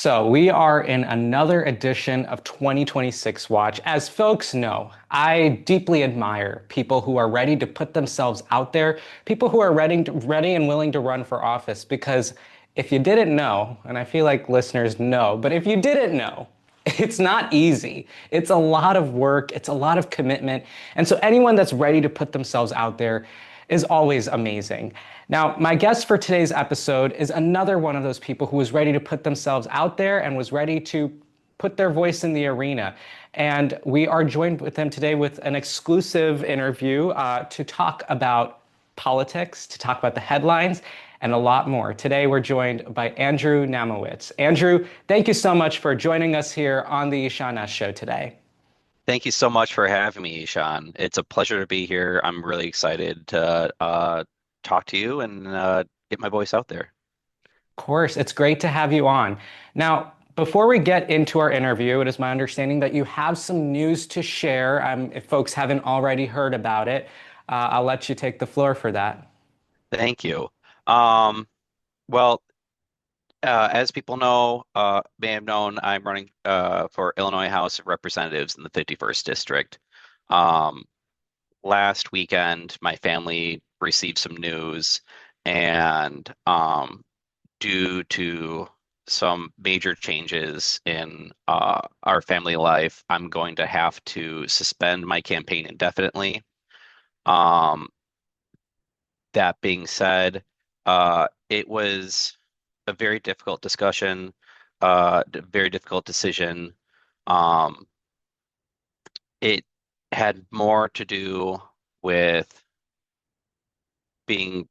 So, we are in another edition of 2026 Watch. As folks know, I deeply admire people who are ready to put themselves out there, people who are ready and willing to run for office. Because if you didn't know, and I feel like listeners know, but if you didn't know, it's not easy. It's a lot of work, it's a lot of commitment. And so, anyone that's ready to put themselves out there is always amazing. Now, my guest for today's episode is another one of those people who was ready to put themselves out there and was ready to put their voice in the arena. And we are joined with them today with an exclusive interview to talk about politics, to talk about the headlines, and a lot more. Today, we're joined by Andrew Namowicz. Andrew, thank you so much for joining us here on the Ishaan S show today. Thank you so much for having me, Ishaan. It's a pleasure to be here. I'm really excited to talk to you and get my voice out there. Of course, it's great to have you on. Now, before we get into our interview, it is my understanding that you have some news to share. If folks haven't already heard about it, I'll let you take the floor for that. Thank you. Um, well, as people know, may have known, I'm running for Illinois House of Representatives in the 51st District. Um, Last weekend, my family received some news, and due to some major changes in our family life, I'm going to have to suspend my campaign indefinitely. Um, that being said, it was a very difficult discussion, very difficult decision. Um, it had more to do with being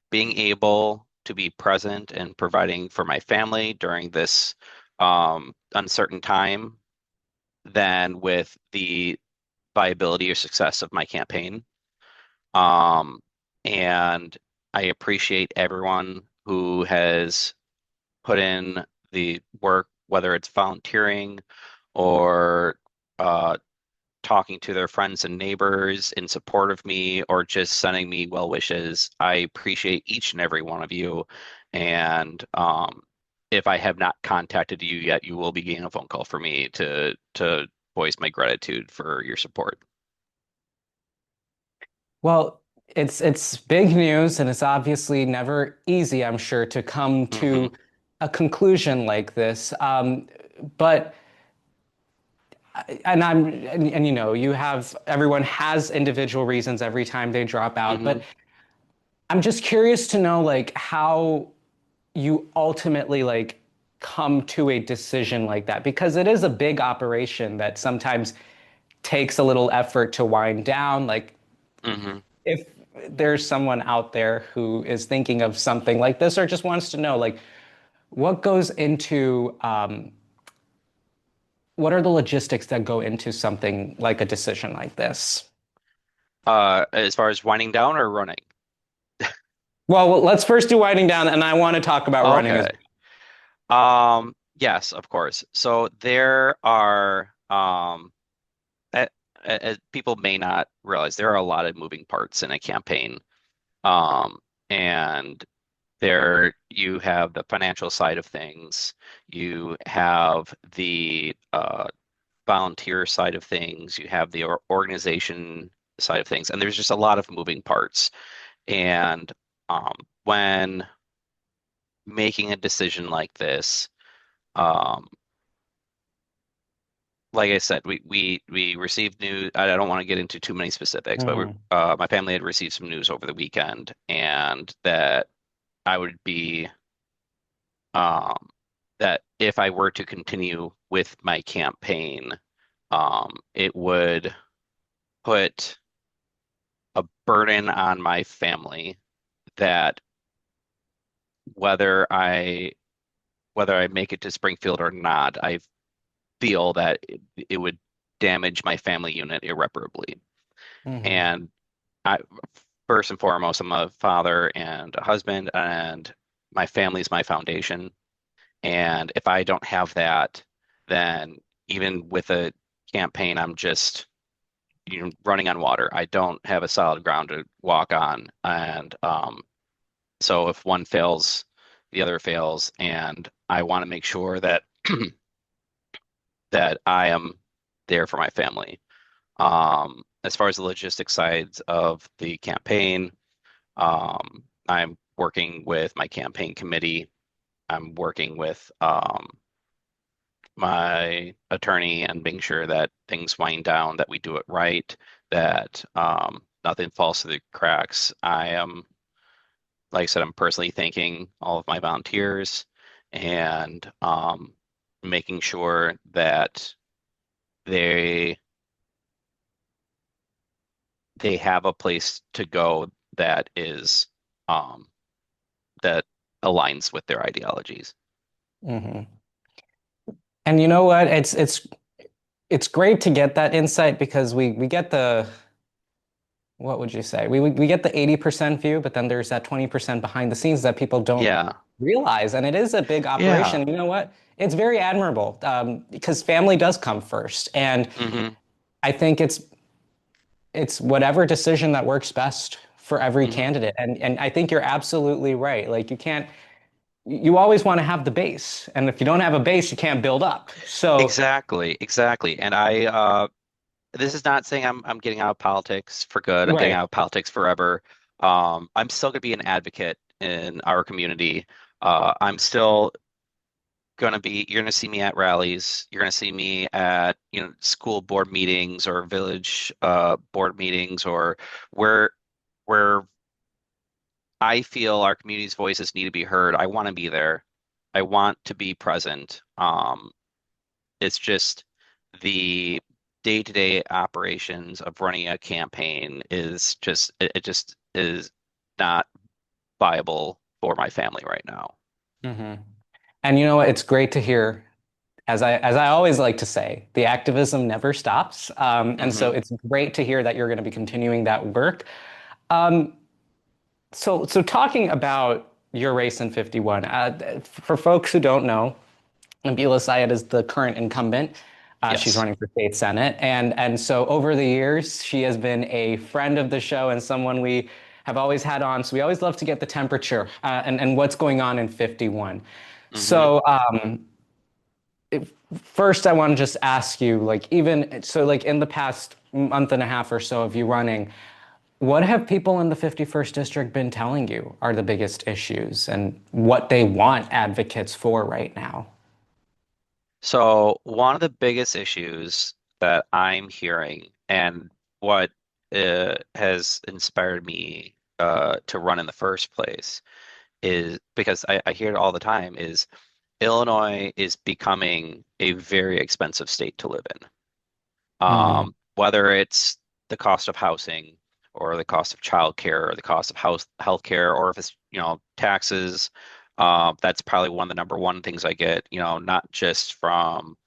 being able to be present and providing for my family during this uncertain time than with the viability or success of my campaign. Um, and I appreciate everyone who has put in the work, whether it's volunteering or uh, talking to their friends and neighbors in support of me or just sending me well wishes. I appreciate each and every one of you. And if I have not contacted you yet, you will be getting a phone call for me to voice my gratitude for your support. Well, it's big news, and it's obviously never easy, I'm sure, to come Hmm. to a conclusion like this. But and you know, you have everyone has individual reasons every time they drop out, Hmm. but I'm just curious to know like how you ultimately like come to a decision like that because it is a big operation that sometimes takes a little effort to wind down. Like Hmm. if there's someone out there who is thinking of something like this or just wants to know like what goes into what are the logistics that go into something like a decision like this? As far as winding down or running? Well, let's first do winding down, and I want to talk about running as Okay. Yes, of course. So there are a- as people may not realize, there are a lot of moving parts in a campaign. And there you have the financial side of things, you have the volunteer side of things, you have the organization side of things, and there's just a lot of moving parts. And when making a decision like this, um, like I said, we received news. I don't want to get into too many specifics, but Mhm. my family had received some news over the weekend, and that I would be um, that if I were to continue with my campaign, it would put a burden on my family that whether I whether I make it to Springfield or not, I feel that it would damage my family unit irreparably. Mhm. And I, first and foremost, I'm a father and a husband, and my family's my foundation. And if I don't have that, then even with a campaign, I'm just running on water. I don't have a solid ground to walk on, and so if one fails, the other fails, and I want to make sure that that I am there for my family. As far as the logistic sides of the campaign, I'm working with my campaign committee. I'm working with my attorney and making sure that things wind down, that we do it right, that nothing falls through the cracks. Like I said, I'm personally thanking all of my volunteers and making sure that they they have a place to go that is um, that aligns with their ideologies. Hmm. And you know what? It's great to get that insight because we get the what would you say? We get the 80% view, but then there's that 20% behind the scenes that people don't Yeah, realize. And it is a big yeah. operation. You know what? It's very admirable because family does come first. And Hmm. I think it's whatever decision that works best for every Hmm. candidate. And I think you're absolutely right. Like you always want to have the base. And if you don't have a base, you can't build up. So, Exactly, exactly. And this is not saying I'm getting out of politics for good. I'm getting right. out of politics forever. I'm still going to be an advocate in our community. I'm still going to be, you're going to see me at rallies. You're going to see me at, school board meetings or village board meetings or where where I feel our community's voices need to be heard. I want to be there. I want to be present. It's just the day-to-day operations of running a campaign is just it just is not viable for my family right now. Hmm. And you know what? It's great to hear. As I always like to say, the activism never stops. And so Hmm. it's great to hear that you're going to be continuing that work. Um, so talking about your race in 51, for folks who don't know, Nabila Syed is the current incumbent. She's Yes. running for state senate, and so over the years, she has been a friend of the show and someone we have always had on. So we always love to get the temperature and what's going on in 51. Hmm. So first, I want to just ask you, like, even so, like in the past month and a half or so of you running, what have people in the 51st district been telling you are the biggest issues and what they want advocates for right now? So one of the biggest issues that I'm hearing and what has inspired me to run in the first place is because I hear it all the time is Illinois is becoming a very expensive state to live in. Hmm. Whether it's the cost of housing or the cost of childcare or the cost of healthcare, or if it's, taxes, that's probably one of the number one things I get, not just from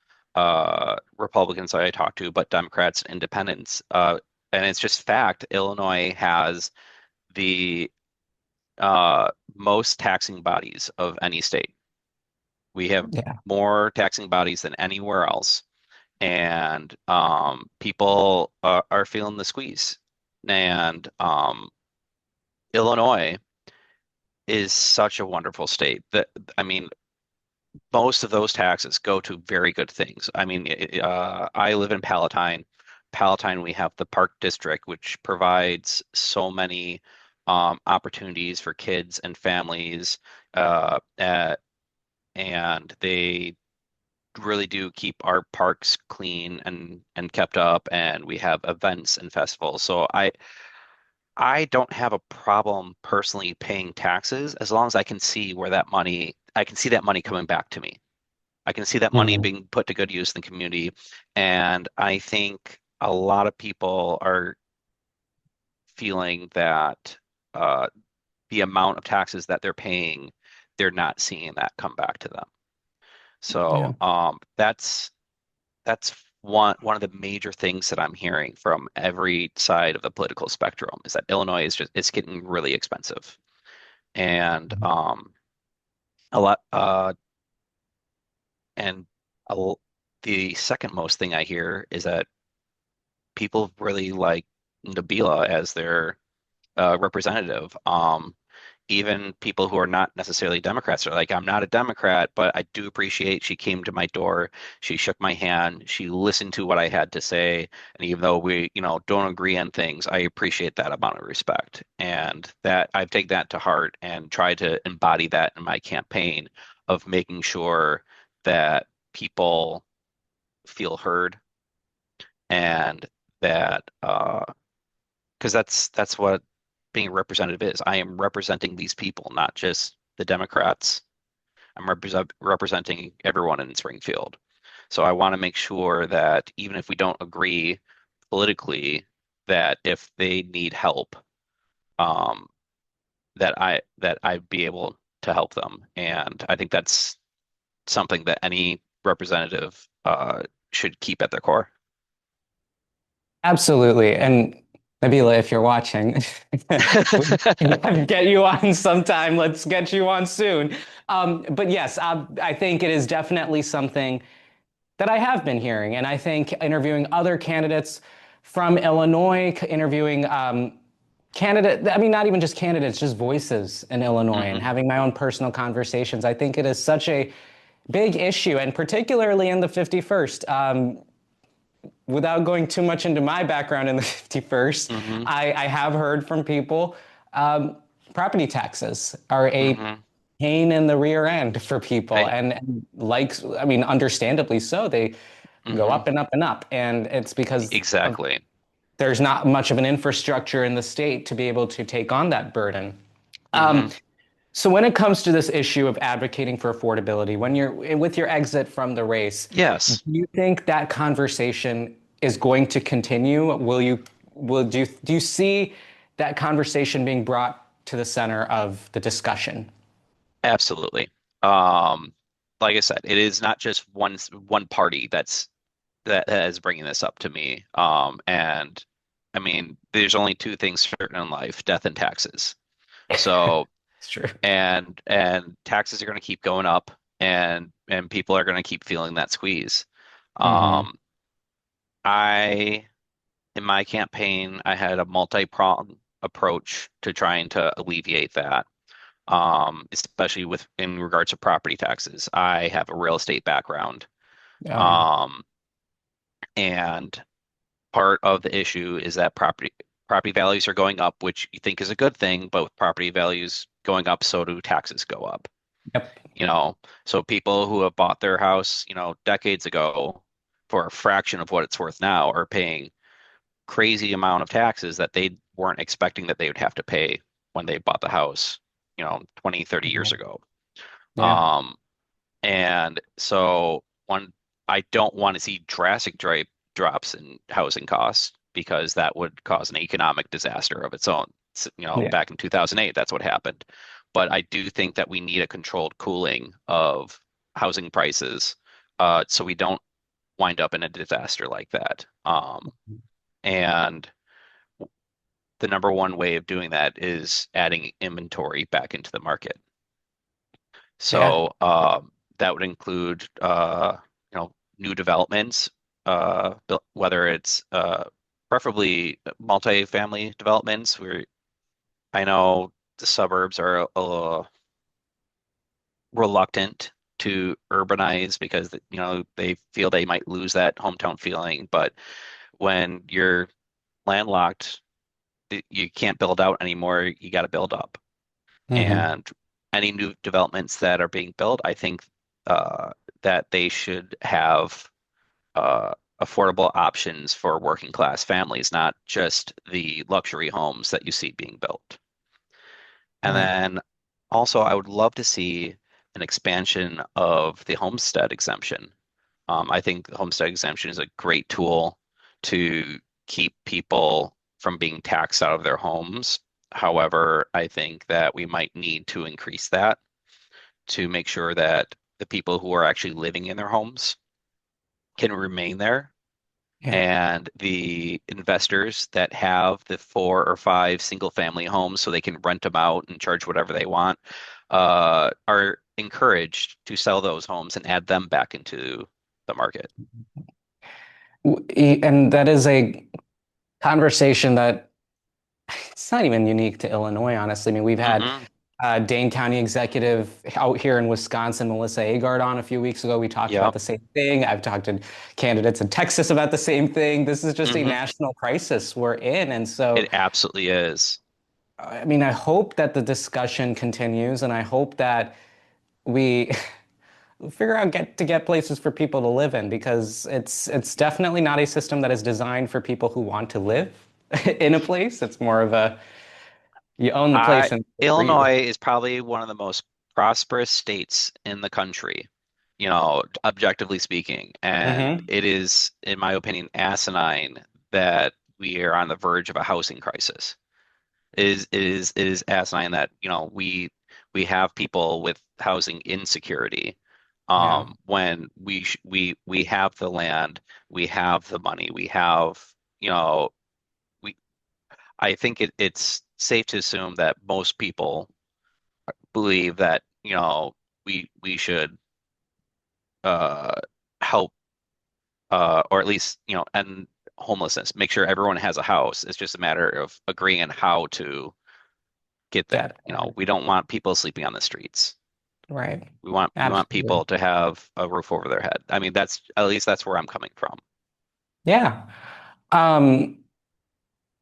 Republicans that I talk to, but Democrats and independents. And it's just fact, Illinois has the most taxing bodies of any state. We have Yeah. more taxing bodies than anywhere else, and people are feeling the squeeze. And Illinois is such a wonderful state that, I mean, most of those taxes go to very good things. I mean, I live in Palatine. Palatine, we have the Park District, which provides so many opportunities for kids and families, and they really do keep our parks clean and kept up, and we have events and festivals. So I don't have a problem personally paying taxes as long as I can see I can see that money coming back to me. I can see that money Hmm. being put to good use in the community. And I think a lot of people are feeling that uh, the amount of taxes that they're paying, they're not seeing that come back to them. Yeah. So that's one of the major things that I'm hearing from every side of the political spectrum is that Illinois is just it's getting really expensive. And a lot and a, l- the second most thing I hear is that people really like Nabila as their representative. even people who are not necessarily Democrats are like, I'm not a Democrat, but I do appreciate she came to my door, she shook my hand, she listened to what I had to say, and even though we, don't agree on things, I appreciate that amount of respect. And that I've taken that to heart and tried to embody that in my campaign of making sure that people feel heard and that because that's what being a representative is. I am representing these people, not just the Democrats. I'm representing everyone in Springfield. So I want to make sure that even if we don't agree politically, that if they need help, um, that I'd be able to help them. And I think that's something that any representative should keep at their core. Absolutely. And Nabila, if you're watching, we can get you on sometime. Let's get you on soon. But yes, I think it is definitely something that I have been hearing. And I think interviewing other candidates from Illinois, interviewing I mean, not even just candidates, just voices in Illinois and Hmm. having my own personal conversations. I think it is such a big issue, and particularly in the 51st. Without going too much into my background in the 51st, Hmm. I have heard from people property taxes are a Hmm. pain in the rear end for people. Hey. And like, I mean, understandably so, they go Hmm. up and up and up. And it's because of Exactly. there's not much of an infrastructure in the state to be able to take on that burden. Um, Hmm. so when it comes to this issue of advocating for affordability, when you're with your exit from the race, do Yes, you think that conversation is going to continue? Do you see that conversation being brought to the center of the discussion? absolutely. Um, like I said, it is not just one party that is bringing this up to me. And I mean, there's only two things certain in life, death and taxes. So, It's true. and taxes are going to keep going up, and people are going to keep feeling that squeeze. Hmm. Um, I in my campaign, I had a multi-pronged approach to trying to alleviate that. Especially with in regards to property taxes. I have a real estate background. Oh yeah. Um, and part of the issue is that property values are going up, which you think is a good thing, but with property values going up, so do taxes go up. Yep. You know, so people who have bought their house, decades ago for a fraction of what it's worth now are paying crazy amount of taxes that they weren't expecting that they would have to pay when they bought the house, 20, 30 years ago. Yeah. Um, and so one, I don't want to see drastic drops in housing costs because that would cause an economic disaster of its own. Yeah. Back in 2008, that's what happened. But I do think that we need a controlled cooling of housing prices, so we don't wind up in a disaster like that. And the number one way of doing that is adding inventory back into the market. Yeah. So that would include new developments, whether it's preferably multifamily developments. Where I know the suburbs are reluctant to urbanize because they feel they might lose that hometown feeling. But when you're landlocked, you can't build out anymore. You got to build up. Hmm. And any new developments that are being built, I think uh, that they should have uh, affordable options for working class families, not just the luxury homes that you see being built. And Yeah. then also, I would love to see an expansion of the homestead exemption. I think the homestead exemption is a great tool to keep people from being taxed out of their homes. However, I think that we might need to increase that to make sure that the people who are actually living in their homes can remain there. Yeah. And the investors that have the 4 or 5 single family homes so they can rent them out and charge whatever they want are encouraged to sell those homes and add them back into the market. And that is a conversation that it's not even unique to Illinois, honestly. I mean, we've had Hmm. Dane County executive out here in Wisconsin, Melissa Agard, on a few weeks ago. We talked about Yep. the same thing. I've talked to candidates in Texas about the same thing. This is just a Hmm. national crisis we're in. And so, It absolutely is. I mean, I hope that the discussion continues, and I hope that we figure out get places for people to live in, because it's definitely not a system that is designed for people who want to live in a place. It's more of a you own the place and it's for you. Illinois is probably one of the most prosperous states in the country, objectively speaking. And Hmm. it is, in my opinion, asinine that we are on the verge of a housing crisis. It is asinine that, we have people with housing insecurity, Yeah. when we have the land, we have the money, we have, you know, we I think it's safe to assume that most people believe that, we should uh, help, or at least, end homelessness, make sure everyone has a house. It's just a matter of agreeing on how to get there. Get there. We don't want people sleeping on the streets. Right. We want Absolutely. people to have a roof over their head. I mean, that's at least that's where I'm coming from. Yeah. Um,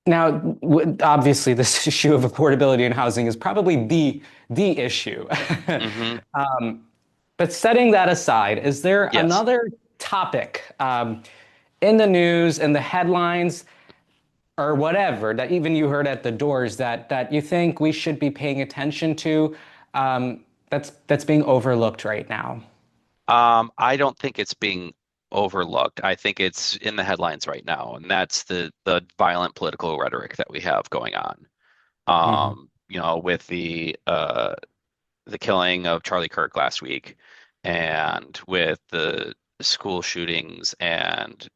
Now, obviously, this issue of affordability in housing is probably the issue. Hmm. Um, but setting that aside, is there Yes. another topic in the news, in the headlines, or whatever that even you heard at the doors that you think we should be paying attention to, that's being overlooked right now? I don't think it's being overlooked. I think it's in the headlines right now, and that's the violent political rhetoric that we have going on. Hmm. With the killing of Charlie Kirk last week, and with the school shootings, and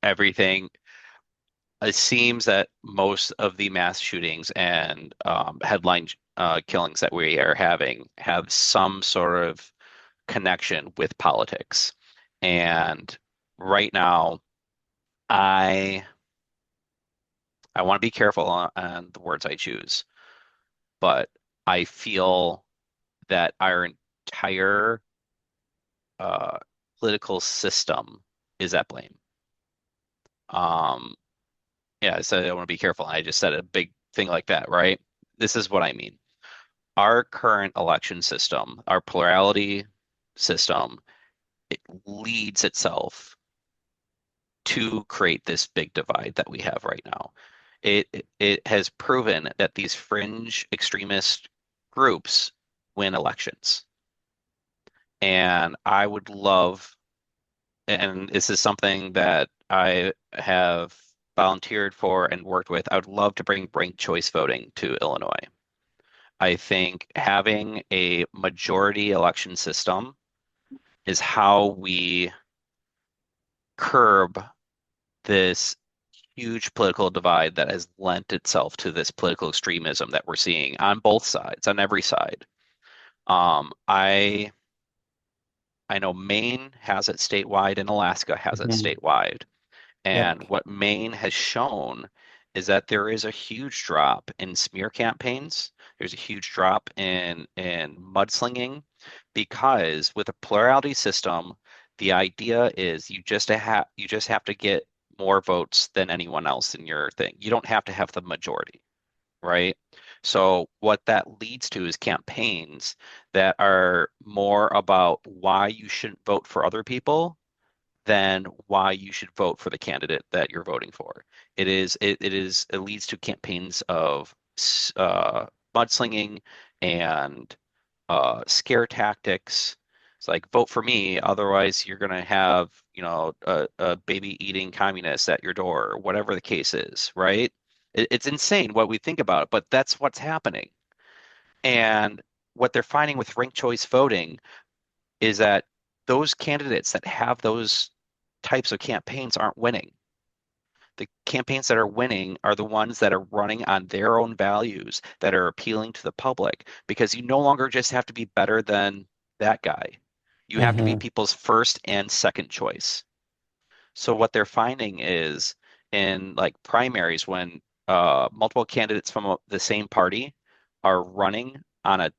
everything. It seems that most of the mass shootings and headline killings that we are having have some sort of connection with politics. And right now, I I want to be careful on the words I choose, but I feel that our entire uh, political system is at blame. Um, yeah, I said I want to be careful. I just said a big thing like that, right? This is what I mean. Our current election system, our plurality system, it leads itself to create this big divide that we have right now. It has proven that these fringe extremist groups win elections. And I would love, and this is something that I have volunteered for and worked with, I would love to bring ranked choice voting to Illinois. I think having a majority election system is how we curb this huge political divide that has lent itself to this political extremism that we're seeing on both sides, on every side. I know Maine has it statewide and Alaska has it Hmm. statewide. And Yep. what Maine has shown is that there is a huge drop in smear campaigns. There's a huge drop in mudslinging, because with a plurality system, the idea is you just have to get more votes than anyone else in your thing. You don't have to have the majority, right? So what that leads to is campaigns that are more about why you shouldn't vote for other people than why you should vote for the candidate that you're voting for. It leads to campaigns of uh, mudslinging and scare tactics. It's like vote for me, otherwise you're gonna have, a baby eating communist at your door, or whatever the case is, right? It's insane what we think about it, but that's what's happening. And what they're finding with ranked choice voting is that those candidates that have those types of campaigns aren't winning. The campaigns that are winning are the ones that are running on their own values, that are appealing to the public, because you no longer just have to be better than that guy. You have to be Hmm. people's first and second choice. So what they're finding is, in like primaries, when multiple candidates from the same party are running on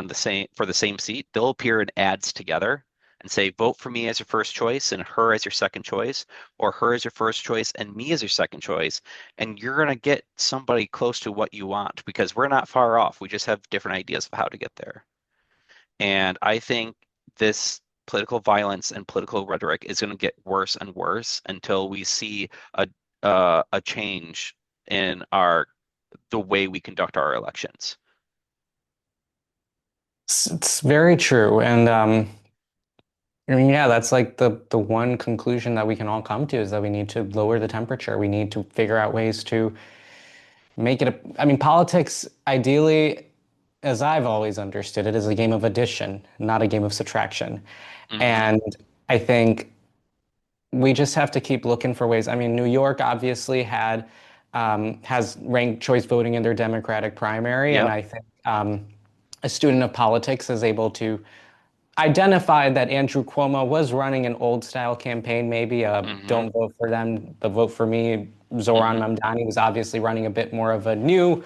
the same for the same seat, they'll appear in ads together and say, vote for me as your first choice and her as your second choice, or her as your first choice and me as your second choice. And you're going to get somebody close to what you want because we're not far off. We just have different ideas of how to get there. And I think this political violence and political rhetoric is going to get worse and worse until we see a a change in our the way we conduct our elections. It's very true. And I mean, yeah, that's like the one conclusion that we can all come to is that we need to lower the temperature. We need to figure out ways to make it I mean, politics ideally, as I've always understood it, is a game of addition, not a game of subtraction. Hmm. And I think we just have to keep looking for ways. I mean, New York obviously has ranked choice voting in their Democratic primary, and Yep. I think a student of politics is able to identify that Andrew Cuomo was running an old style campaign, maybe Hmm. don't vote for them, but vote for me. Zoran Hmm. Mamdani was obviously running a bit more of a new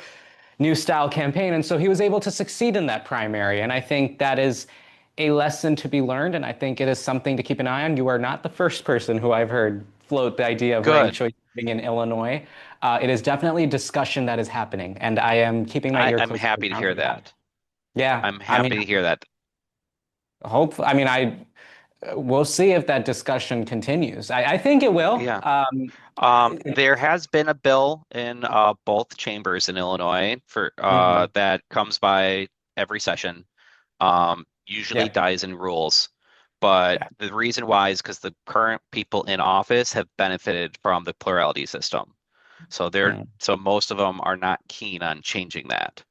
style campaign. And so he was able to succeed in that primary. And I think that is a lesson to be learned. And I think it is something to keep an eye on. You are not the first person who I've heard float the idea of ranked Good. choice voting in Illinois. It is definitely a discussion that is happening. And I am keeping my ear I'm close to the happy to ground hear for that. that. Yeah. I'm I mean, happy to hear that. hopefully, I mean, we'll see if that discussion continues. I think it will. Yeah. There has been a bill in both chambers in Illinois for Mhm. that comes by every session. Usually Yeah. dies in rules, but Yeah. the reason why is because the current people in office have benefited from the plurality system. Mm. So most of them are not keen on changing that.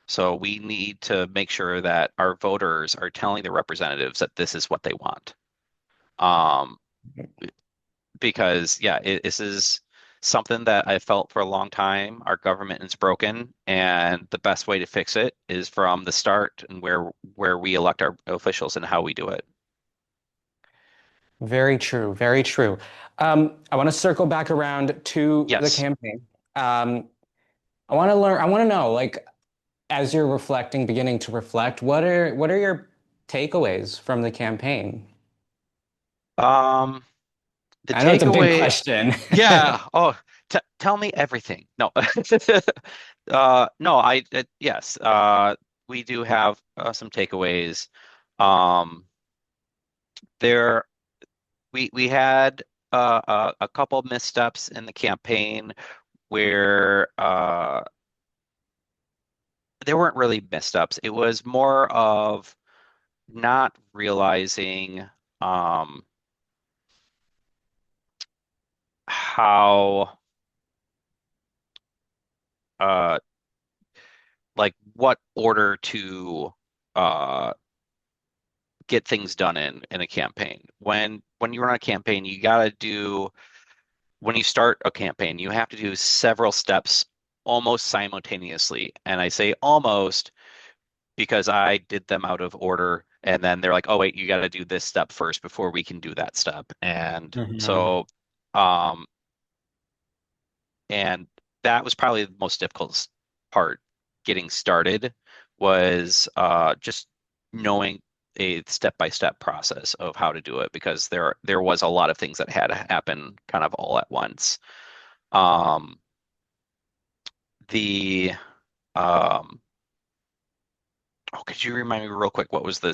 So we need to make sure that our voters are telling their representatives that this is what they want. Um, because yeah, this is something that I felt for a long time. Our government is broken, and the best way to fix it is from the start and where we elect our officials and how we do it. Very true. Very true. I want to circle back around to the Yes. campaign. Um, I want to learn. I want to know, like, as you're reflecting, beginning to reflect, what are your takeaways from the campaign? Um, the I know it's a big takeaway, question. yeah. Oh, t tell me everything. No, no. Yes. We do have some takeaways. Um, there we had a couple of missteps in the campaign where there weren't really missteps. It was more of not realizing um, how uh, like what order to uh, get things done in a campaign. When you run a campaign, you got to do when you start a campaign, you have to do several steps almost simultaneously. And I say almost because I did them out of order. And then they're like, oh, wait, you got to do this step first before we can do that step. Mhm. Um, and that was probably the most difficult part getting started was just knowing a step-by-step process of how to do it because there was a lot of things that had to happen kind of all at once. Um, the um, Oh, could you remind me real quick what was the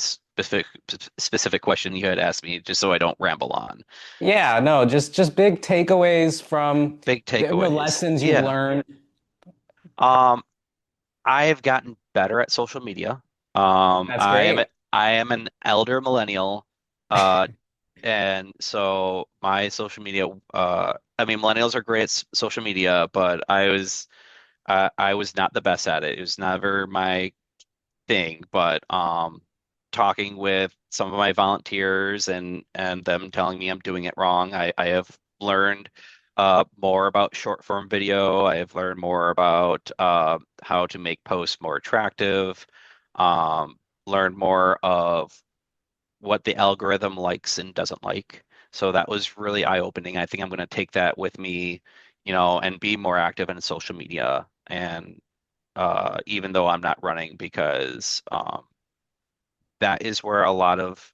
specific question you had asked me, just so I don't ramble on? Yeah, no, just big takeaways from Big the takeaways. lessons you've Yeah. learned. Um, I have gotten better at social media. That's great. I am an elder millennial, uh, and so my social media. I mean, millennials are great at social media, but I was not the best at it. It was never my thing, but talking with some of my volunteers and them telling me I'm doing it wrong, I have learned more about short form video. I have learned more about how to make posts more attractive, um, learned more of what the algorithm likes and doesn't like. So that was really eye-opening. I think I'm going to take that with me, and be more active in social media and even though I'm not running, because that is where a lot of,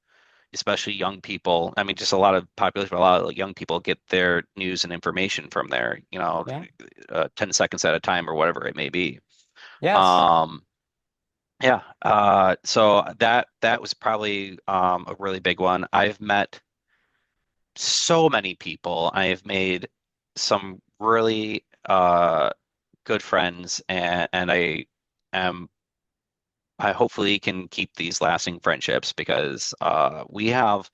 especially young people, I mean, just a lot of population, but a lot of young people get their news and information from there, you know, Yeah. 10 seconds at a time or whatever it may be. Yes. Um, yeah, so that was probably a really big one. I've met so many people. I've made some really good friends, and am I hopefully can keep these lasting friendships because we have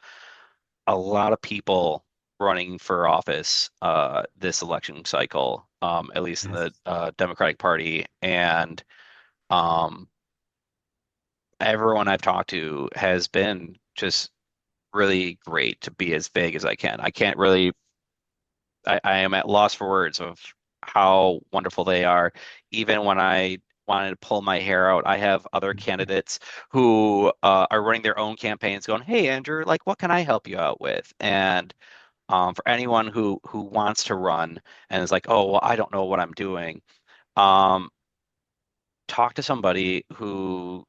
a lot of people running for office this election cycle, at least in the Yes. Democratic Party, and um, everyone I've talked to has been just really great to be as vague as I can. I can't really, I am at loss for words of how wonderful they are. Even when I wanted to pull my hair out, I have other candidates who are running their own campaigns going, "Hey, Andrew, like, what can I help you out with?" And for anyone who wants to run and is like, "Oh, well, I don't know what I'm doing," um, talk to somebody who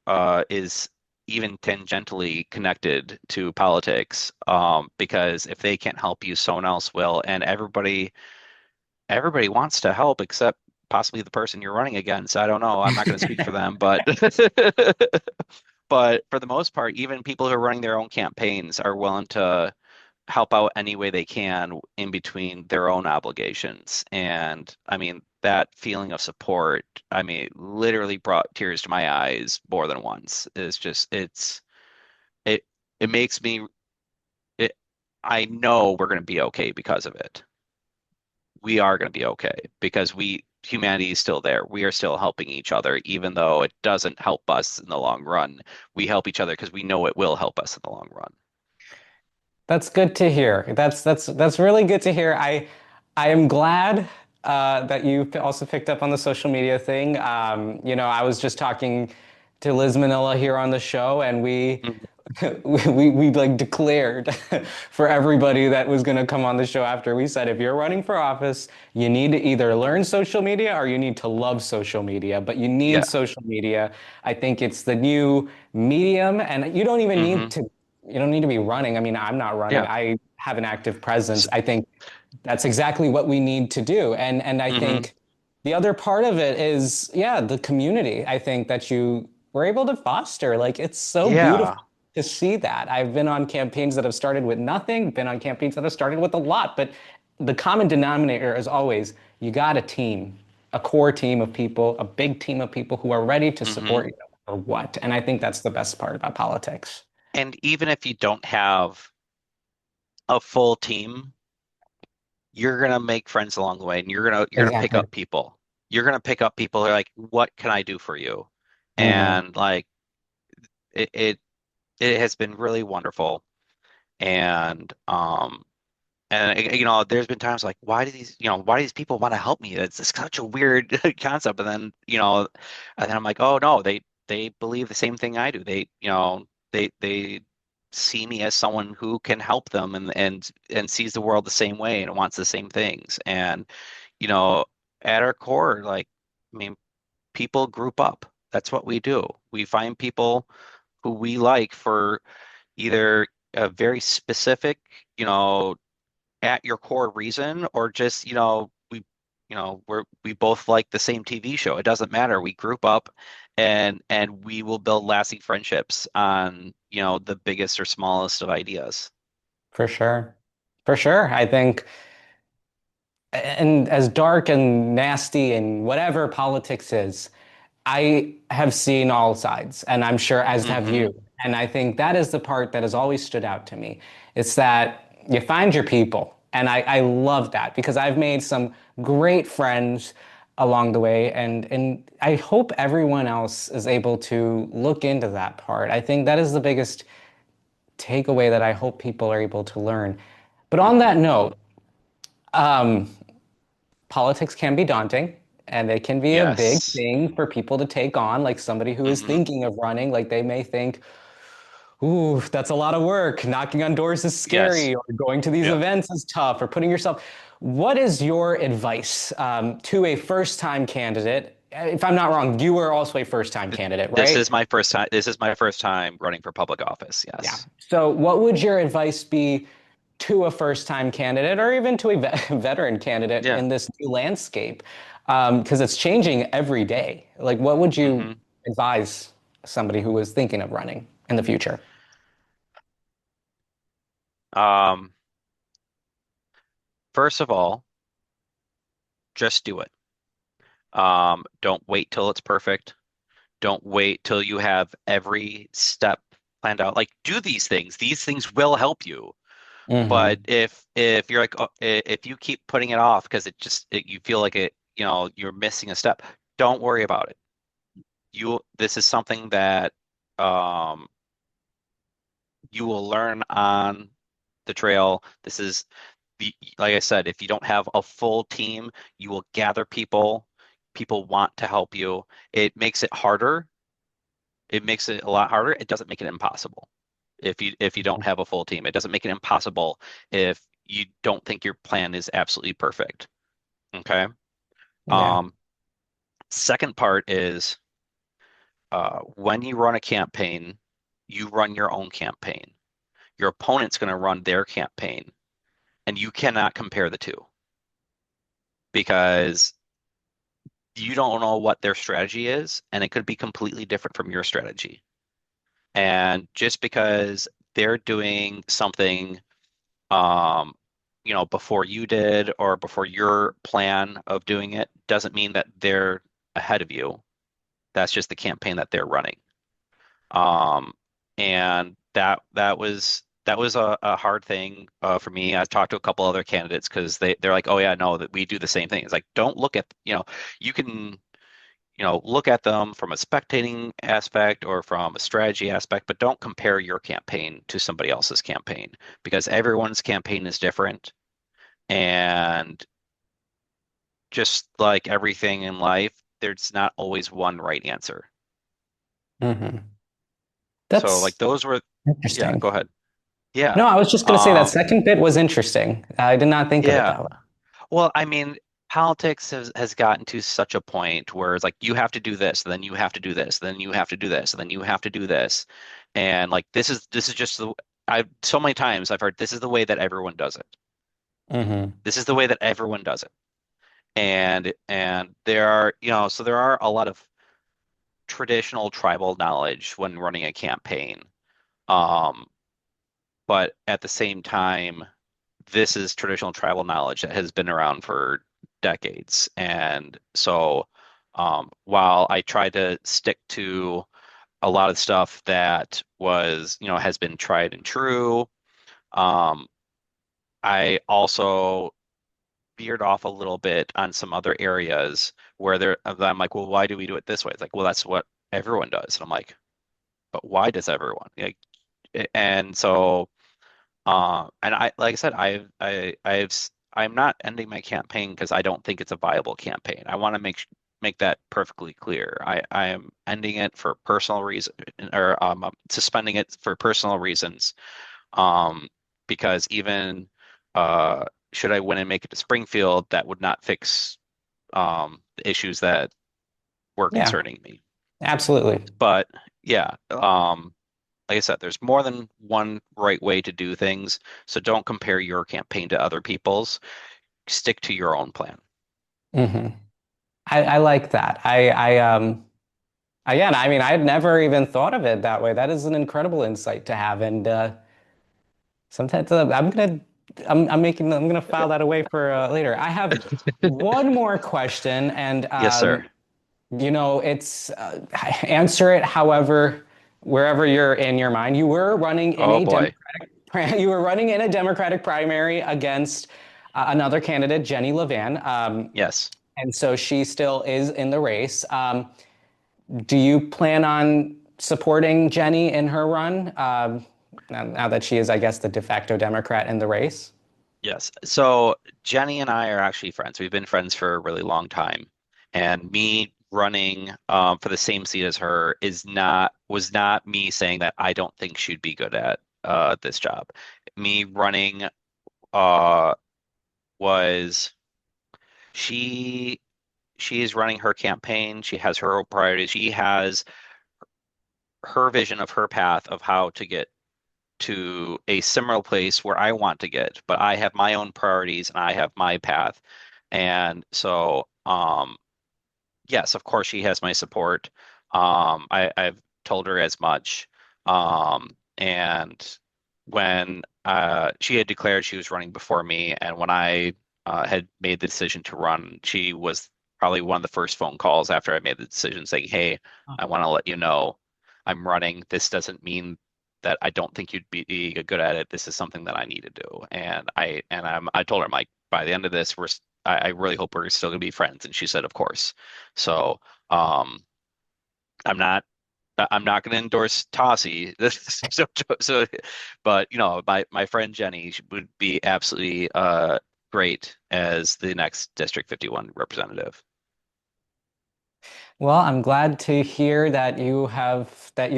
is even tangentially connected to politics, because if they can't help you, someone else will, and everybody wants to help except possibly the person you're running against. I don't know. I'm not going to speak for them, but but for the most part, even people who are running their own campaigns are willing to help out any way they can in between their own obligations. And I mean, that feeling of support, I mean, literally brought tears to my eyes more than once. It's just, it, it makes me, it, I know we're going to be okay because of it. We are going to be okay because humanity is still there. We are still helping each other, even though it doesn't help us in the long run. We help each other because we know it will help us in the long run. That's good to hear. That's really good to hear. I am glad that you also picked up on the social media thing. I was just talking to Liz Manila here on the show, and we Mhm. we like declared for everybody that was going to come on the show after. We said, if you're running for office, you need to either learn social media or you need to love social media. But you need Yeah. social media. I think it's the new medium, and you don't even need Hmm. to. You don't need to be running. I mean, I'm not running. Yeah. I have an active presence. S- I think that's exactly what we need to do. And I hmm. think the other part of it is, yeah, the community. I think that you were able to foster. Like, it's so beautiful Yeah. to see that. I've been on campaigns that have started with nothing, been on campaigns that have started with a lot, but the common denominator is always you got a team, a core team of people, a big team of people who are ready to Hmm. support you or what. And I think that's the best part about politics. And even if you don't have a full team, you're gonna make friends along the way, and you're gonna pick Exactly. up people. You're gonna pick up people who are like, "What can I do for you?" Hmm. And like it, it, it has been really wonderful. And there's been times like, why do these people want to help me? It's such a weird concept. And then, and then I'm like, oh no, they believe the same thing I do. They see me as someone who can help them and sees the world the same way and wants the same things. And, you know, at our core, like, I mean, people group up. That's what we do. We find people who we like for either a very specific, you know, at your core reason, or just, we both like the same TV show. It doesn't matter. We group up and we will build lasting friendships on, the biggest or smallest of ideas. For sure. For sure. I think, and as dark and nasty and whatever politics is, I have seen all sides, and I'm sure as have Hmm. you. And I think that is the part that has always stood out to me. It's that you find your people. And I love that because I've made some great friends along the way. And I hope everyone else is able to look into that part. I think that is the biggest takeaway that I hope people are able to learn. But on Hmm. that note, um, politics can be daunting and they can be a big Yes. thing for people to take on, like somebody who is Hmm. thinking of running, like they may think, ooh, that's a lot of work. Knocking on doors is Yes. scary, or going to these Yeah. events is tough, or putting yourself. What is your advice to a first-time candidate if I'm not wrong, you were also a first-time candidate, This right? is my first time. This is my first time running for public office. Yeah. Yes. So what would your advice be to a first-time candidate or even to a veteran candidate Yeah. in this new landscape? Because it's changing every day. Like, what would you hmm advise somebody who was thinking of running in the future? Um, First of all, just do it. Don't wait till it's perfect. Don't wait till you have every step planned out. Like, do these things. These things will help you. But Hmm. if you're like, if you keep putting it off because you feel like you're missing a step, don't worry about it. This is something that um, you will learn on the trail. Like I said, if you don't have a full team, you will gather people. People want to help you. It makes it harder. It makes it a lot harder. It doesn't make it impossible. If you don't have a full team, it doesn't make it impossible if you don't think your plan is absolutely perfect. Okay. Yeah. Um, Second part is when you run a campaign, you run your own campaign. Your opponent's going to run their campaign, and you cannot compare the two because you don't know what their strategy is, and it could be completely different from your strategy. And just because they're doing something, um, before you did or before your plan of doing it, doesn't mean that they're ahead of you. That's just the campaign that they're running. Um, and that was a hard thing for me. I talked to a couple other candidates because they're like, oh yeah, no, that we do the same thing. It's like don't look at you can look at them from a spectating aspect or from a strategy aspect, but don't compare your campaign to somebody else's campaign because everyone's campaign is different. And just like everything in life, there's not always one right answer. Hmm. So like That's those were, yeah, interesting. go ahead. Yeah. No, I was just going to say that Um, second bit was interesting. I did not think of it yeah. that way. Well, I mean, politics has gotten to such a point where it's like you have to do this, then you have to do this, then you have to do this, then you have to do this. And like this is just I've so many times I've heard this is the way that everyone does it. Hmm. This is the way that everyone does it. And there are, so there are a lot of traditional tribal knowledge when running a campaign. Um, but at the same time, this is traditional tribal knowledge that has been around for decades. And so, while I try to stick to a lot of stuff that has been tried and true, um, I also veered off a little bit on some other areas where I'm like, well, why do we do it this way? It's like, well, that's what everyone does. And I'm like, but why does everyone? Like, and so and like I said, I'm not ending my campaign because I don't think it's a viable campaign. I want to make that perfectly clear. I am ending it for personal reason or suspending it for personal reasons. Um, because even uh, should I win and make it to Springfield, that would not fix the issues that were Yeah, concerning me. absolutely. But yeah, like I said, there's more than one right way to do things. So don't compare your campaign to other people's. Stick to your own plan. Hmm. I like that. Again, I mean, I had never even thought of it that way. That is an incredible insight to have. And sometimes I'm gonna file that away for later. I have one more question, and Yes, sir. it's answer it however, wherever you're in your mind. You were running in Oh a boy. You were running in a Democratic primary against another candidate, Jenny Levan. Yes. And so she still is in the race. Do you plan on supporting Jenny in her run now that she is, I guess, the de facto Democrat in the race? Yes. So Jenny and I are actually friends. We've been friends for a really long time. And me running for the same seat as her was not me saying that I don't think she'd be good at this job. Me running uh, was she she's running her campaign. She has her own priorities. She has her vision of her path of how to get to a similar place where I want to get, but I have my own priorities and I have my path. And so, yes, of course, she has my support. I've told her as much. And when she had declared she was running before me, and when I had made the decision to run, she was probably one of the first phone calls after I made the decision saying, "Hey, I want to let you know I'm running. This doesn't mean that I don't think you'd be good at it. This is something that I need to do." And I told her, "Mike, by the end of this, I really hope we're still gonna be friends." And she said, "Of course." So um, I'm not I'm not going to endorse Tossie. So, but my friend Jenny would be absolutely great as the next District 51 representative. Well, I'm glad to hear that you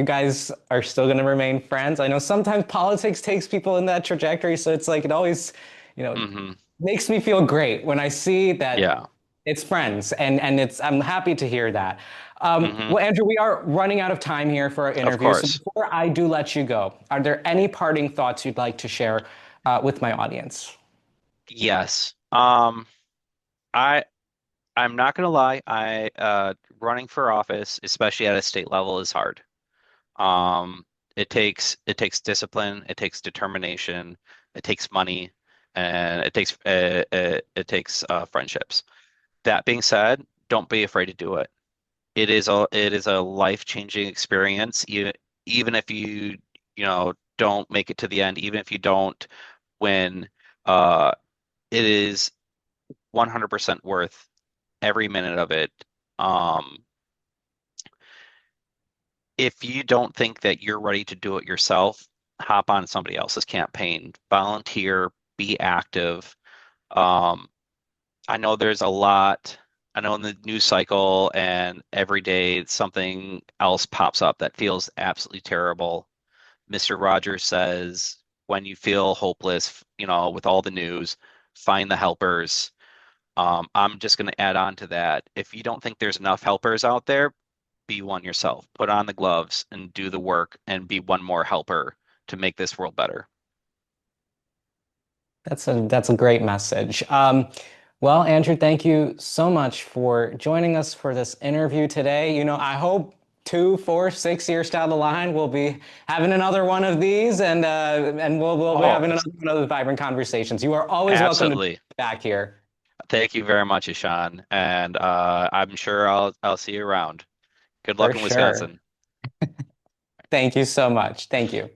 guys are still going to remain friends. I know sometimes politics takes people in that trajectory, so it's like it always, Hmm. makes me feel great when I see that Yeah. it's friends, and I'm happy to hear that. Hmm. Well, Andrew, we are running out of time here for our Of interview, so course. before I do let you go, are there any parting thoughts you'd like to share with my audience? Yes. I I'm not going to lie. I running for office, especially at a state level, is hard. Um, it takes discipline, it takes determination, it takes money, and it takes friendships. That being said, don't be afraid to do it. It is a life-changing experience, even if don't make it to the end, even if you don't win, uh, it is 100% worth every minute of it. Um, if you don't think that you're ready to do it yourself, hop on somebody else's campaign, volunteer, be active. Um, I know there's a lot. I know in the news cycle and every day something else pops up that feels absolutely terrible. Mr. Rogers says, when you feel hopeless, with all the news, find the helpers. I'm just going to add on to that. If you don't think there's enough helpers out there, be one yourself. Put on the gloves and do the work and be one more helper to make this world better. That's a great message. Well, Andrew, thank you so much for joining us for this interview today. I hope 2, 4, 6 years down the line we'll be having another one of these, and we'll be Oh, having another one of those vibrant conversations. You are always welcome to be absolutely. back here. Thank you very much, Ishaan. And I'm sure I'll see you around. Good For luck in sure. Wisconsin. Thank you so much. Thank you.